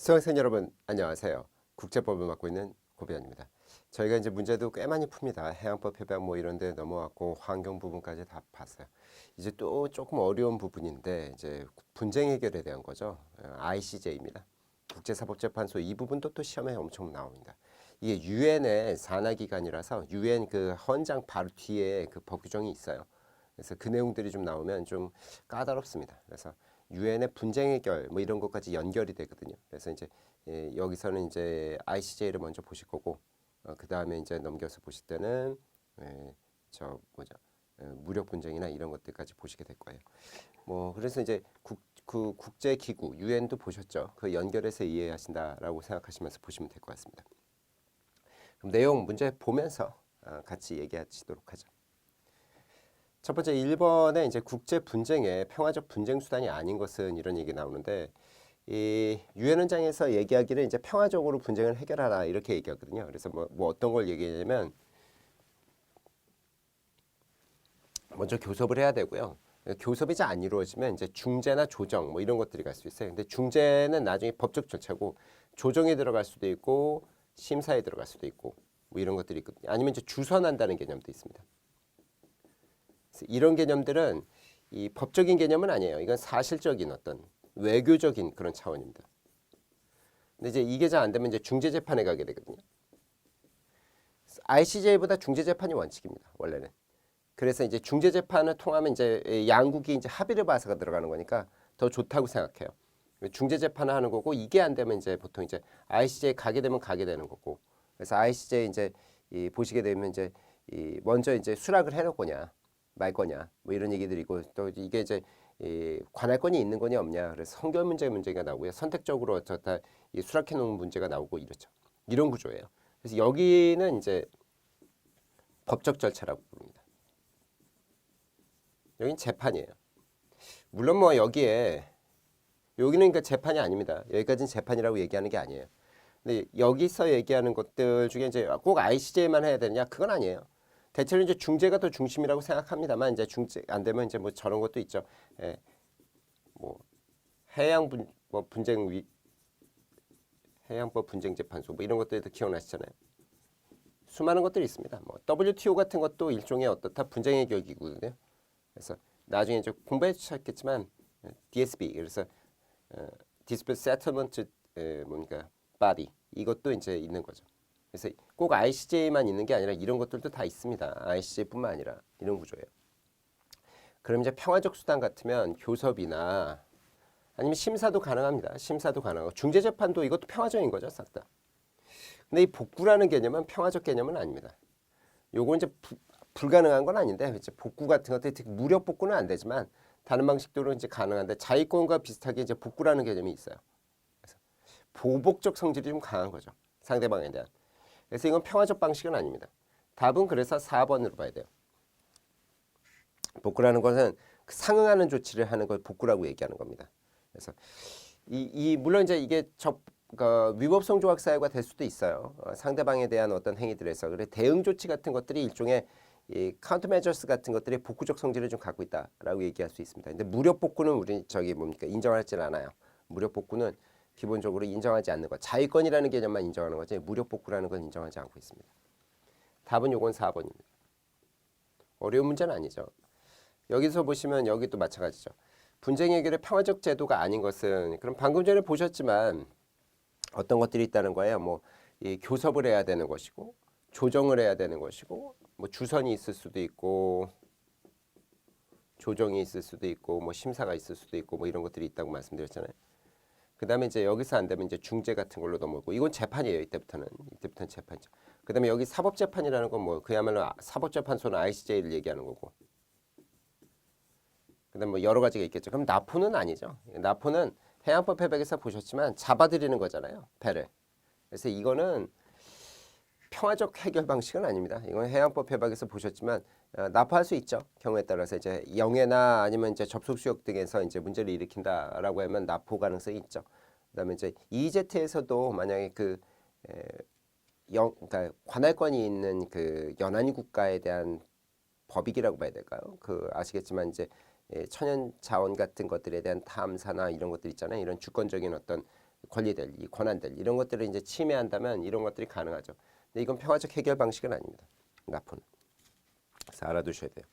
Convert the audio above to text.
수강생 여러분 안녕하세요. 국제법을 맡고 있는 고비안입니다. 저희가 이제 문제도 꽤 많이 풉니다. 해양법 협약 뭐 이런 데 넘어왔고 환경 부분까지 다 봤어요. 이제 또 조금 어려운 부분인데 이제 분쟁 해결에 대한 거죠. ICJ입니다. 국제사법재판소 이 부분도 또 시험에 엄청 나옵니다. 이게 유엔의 산하기관이라서 유엔 그 헌장 바로 뒤에 그 법 규정이 있어요. 그래서 그 내용들이 좀 나오면 좀 까다롭습니다. 그래서 유엔의 분쟁 해결 뭐 이런 것까지 연결이 되거든요. 그래서 이제 여기서는 이제 ICJ를 먼저 보실 거고 그 다음에 이제 넘겨서 보실 때는 저 뭐죠 무력 분쟁이나 이런 것들까지 보시게 될 거예요. 뭐 그래서 이제 그 국제기구 유엔도 보셨죠. 그 연결해서 이해하신다라고 생각하시면서 보시면 될 것 같습니다. 그럼 내용 문제 보면서 같이 얘기하시도록 하죠. 첫 번째 1번에 이제 국제 분쟁의 평화적 분쟁 수단이 아닌 것은 이런 얘기 나오는데 이 유엔 헌장에서 얘기하기를 이제 평화적으로 분쟁을 해결하라 이렇게 얘기하거든요. 그래서 뭐 어떤 걸 얘기하냐면 먼저 교섭을 해야 되고요. 교섭이 잘 안 이루어지면 이제 중재나 조정 뭐 이런 것들이 갈 수 있어요. 근데 중재는 나중에 법적 절차고 조정에 들어갈 수도 있고 심사에 들어갈 수도 있고 뭐 이런 것들이 있거든요. 아니면 이제 주선한다는 개념도 있습니다. 이런 개념들은 이 법적인 개념은 아니에요. 이건 사실적인 어떤 외교적인 그런 차원입니다. 근데 이제 이게 잘 안 되면 이제 중재재판에 가게 되거든요. ICJ보다 중재재판이 원칙입니다. 원래는. 그래서 이제 중재재판을 통하면 이제 양국이 이제 합의를 봐서가 들어가는 거니까 더 좋다고 생각해요. 중재재판을 하는 거고 이게 안 되면 이제 보통 이제 ICJ 가게 되면 가게 되는 거고. 그래서 ICJ 이제 보시게 되면 이제 먼저 이제 수락을 해놓을 거냐. 말 거냐 뭐 이런 얘기들이고 또 이게 이제 관할권이 있는 거냐 없냐 그래서 선결 문제가 나오고요. 선택적으로 어쩌다 수락해 놓은 문제가 나오고 이렇죠. 이런 구조예요. 그래서 여기는 이제 법적 절차라고 부릅니다. 여긴 재판이에요. 물론 뭐 여기는 그러니까 재판이 아닙니다. 여기까지는 재판이라고 얘기하는 게 아니에요. 근데 여기서 얘기하는 것들 중에 이제 꼭 ICJ만 해야 되느냐 그건 아니에요. 대체로 이제 중재가 더 중심이라고 생각합니다만 이제 중재 안 되면 이제 뭐 저런 것도 있죠. 뭐 해양법 분쟁재판소 뭐 이런 것들도 기억나시잖아요. 수많은 것들이 있습니다. 뭐 WTO 같은 것도 일종의 어떻다 분쟁 해결 기구거든요. 그래서 나중에 이제 공부해 주셨겠지만 DSB 그래서 Dispute Settlement 뭡니까 Body 이것도 이제 있는 거죠. 그래서 꼭 ICJ만 있는 게 아니라 이런 것들도 다 있습니다. ICJ뿐만 아니라 이런 구조예요. 그럼 이제 평화적 수단 같으면 교섭이나 아니면 심사도 가능합니다. 심사도 가능하고 중재재판도 이것도 평화적인 거죠. 싹 다. 근데 이 복구라는 개념은 평화적 개념은 아닙니다. 요건 이제 불가능한 건 아닌데 이제 복구 같은 것들 특히 무력 복구는 안 되지만 다른 방식으로 이제 가능한데 자위권과 비슷하게 이제 복구라는 개념이 있어요. 그래서 보복적 성질이 좀 강한 거죠. 상대방에 대한. 그래서 이건 평화적 방식은 아닙니다. 답은 그래서 4번으로 봐야 돼요. 복구라는 것은 상응하는 조치를 하는 걸 복구라고 얘기하는 겁니다. 그래서 물론 이제 이게 위법성 조약 사유가 될 수도 있어요. 상대방에 대한 어떤 행위들에서 그래 대응 조치 같은 것들이 일종의 카운터 메저스 같은 것들이 복구적 성질을 좀 갖고 있다라고 얘기할 수 있습니다. 근데 무력 복구는 우리 인정하지는 않아요. 무력 복구는 기본적으로 인정하지 않는 것. 자위권이라는 개념만 인정하는 거지 무력 복구라는 건 인정하지 않고 있습니다. 답은 요건 4번입니다. 어려운 문제는 아니죠. 여기서 보시면 여기도 마찬가지죠. 분쟁 해결의 평화적 제도가 아닌 것은 그럼 방금 전에 보셨지만 어떤 것들이 있다는 거예요. 뭐 교섭을 해야 되는 것이고 조정을 해야 되는 것이고 뭐 주선이 있을 수도 있고 조정이 있을 수도 있고 뭐 심사가 있을 수도 있고 뭐 이런 것들이 있다고 말씀드렸잖아요. 그 다음에 이제 여기서 안 되면 이제 중재 같은 걸로 넘어오고 이건 재판이에요. 이때부터는 재판이죠. 그 다음에 여기 사법재판이라는 건 뭐 그야말로 사법재판소는 ICJ를 얘기하는 거고 그 다음에 뭐 여러 가지가 있겠죠. 그럼 나포는 아니죠. 나포는 해양법 협약에서 보셨지만 잡아들이는 거잖아요. 배를. 그래서 이거는 평화적 해결 방식은 아닙니다. 이건 해양법 협약에서 보셨지만 납포할 수 있죠. 경우에 따라서 이제 영해나 아니면 이제 접속수역 등에서 이제 문제를 일으킨다라고 하면 납포 가능성이 있죠. 그다음에 이제 EEZ에서도 만약에 그러니까 관할권이 있는 그 연안 국가에 대한 법익이라고 봐야 될까요? 아시겠지만 이제 천연 자원 같은 것들에 대한 탐사나 이런 것들 있잖아요. 이런 주권적인 어떤 권리들, 이 권한들 이런 것들을 이제 침해한다면 이런 것들이 가능하죠. 근데 이건 평화적 해결 방식은 아닙니다. 나쁜. 그래서 알아두셔야 돼요.